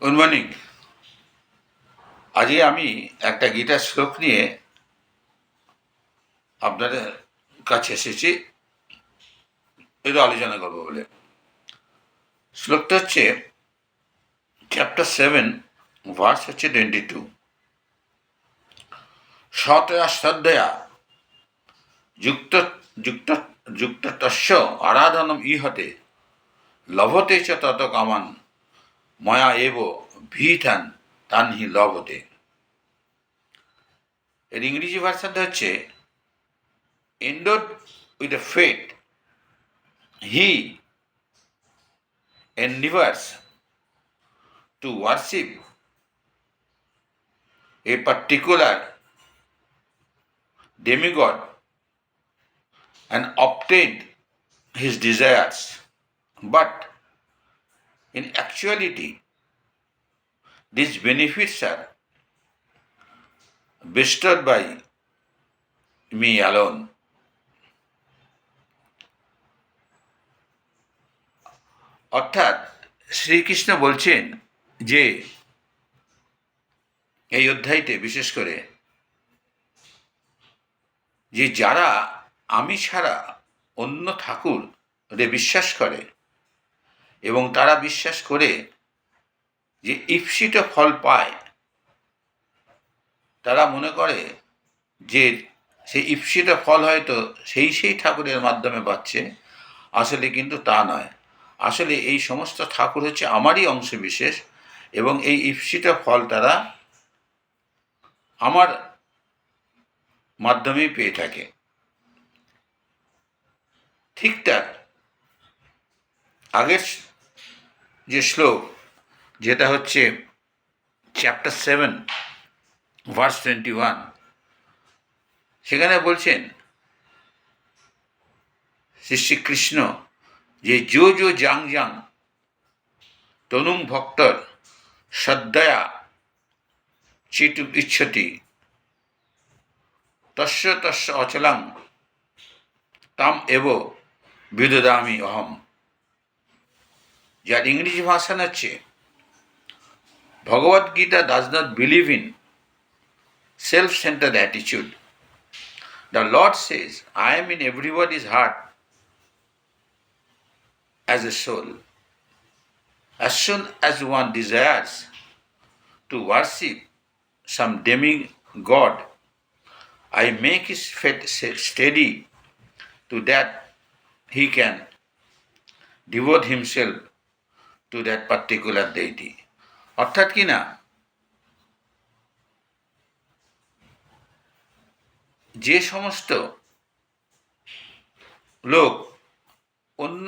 Good morning. আজকে আমি একটা গীতার শ্লোক নিয়ে আপনাদের কাছে এসেছি, একটু আলোচনা করবো বলে। শ্লোকটা হচ্ছে চ্যাপ্টার 7, ভার্স হচ্ছে 22। সতয়া শ্রদ্ধয়া যুক্ত যুক্ত যুক্তস্য আরাধনম ইহতে লভতে চ তত কামান ময়া এব ভীতান তান হি লভতে। এর ইংরেজি ভার্সানটা হচ্ছে endowed with a faith, he endeavors to worship a particular demigod and obtain his desires. But in actuality, these benefits are bestowed by me alone. অর্থাৎ শ্রীকৃষ্ণ বলছেন যে এই অধ্যায়তে বিশেষ করে যে যারা আমি ছাড়া অন্য ঠাকুরে বিশ্বাস করে এবং তারা বিশ্বাস করে যে ঈপ্সিত ফল পায়, তারা মনে করে যে সেই ঈপ্সিত ফল হয়তো সেই ঠাকুরের মাধ্যমে পাচ্ছে। আসলে কিন্তু তা নয়। আসলে এই সমস্ত ঠাকুর হচ্ছে আমারই অংশ বিশেষ এবং এই ঈপ্সিত ফল তারা আমার মাধ্যমেই পেয়ে থাকে। ঠিক তার আগের যে শ্লোক, যেটা হচ্ছে চ্যাপ্টার 7, ভার্স 21, সেখানে বলছেন শ্রীকৃষ্ণ যে জো জাং জাং তনুং ভক্তর শ্রদ্ধয়া চিতু ইচ্ছতি তস্য তস্য অচলাং তাম এব বিদদামি অহম। যার ইংরেজি ভাষণ হচ্ছে Bhagavad Gita does not believe in self-centered attitude. The Lord says, I am in everybody's heart as a soul. As soon as one desires to worship some demigod, I make his faith steady to that he can devote himself to that particular deity. অর্থাৎ কি না, যে সমস্ত লোক অন্য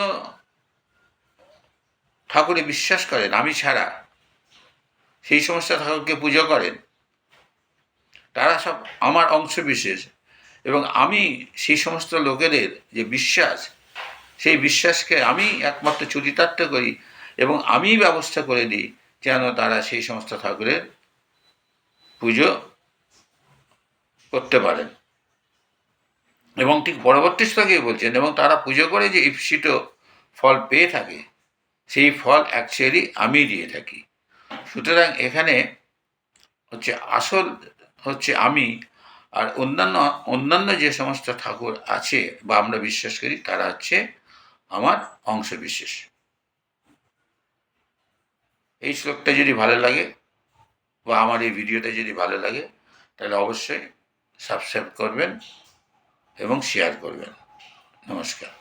ঠাকুরে বিশ্বাস করেন আমি ছাড়া, সেই সমস্ত ঠাকুরকে পুজো করেন, তারা সব আমার অংশ বিশেষ এবং আমি সেই সমস্ত লোকেদের যে বিশ্বাস, সেই বিশ্বাসকে আমি একমাত্র চরিতার্থ করি এবং আমি ব্যবস্থা করে দিই যেন তারা সেই সমস্ত ঠাকুরের পুজো করতে পারেন। এবং ঠিক পরবর্তী শ্লোকেই বলছেন এবং তারা পুজো করে যে ঈপ্সিত ফল পেয়ে থাকে, সেই ফল অ্যাকচুয়ালি আমি দিয়ে থাকি। সুতরাং এখানে হচ্ছে আসল হচ্ছে আমি, আর অন্যান্য যে সমস্ত ঠাকুর আছে বা আমরা বিশ্বাস করি তারা হচ্ছে আমার অংশ বিশেষ। এই শ্লোকটা যদি ভালো লাগে বা আমার এই ভিডিওটা যদি ভালো লাগে তাহলে অবশ্যই সাবস্ক্রাইব করবেন এবং শেয়ার করবেন। নমস্কার।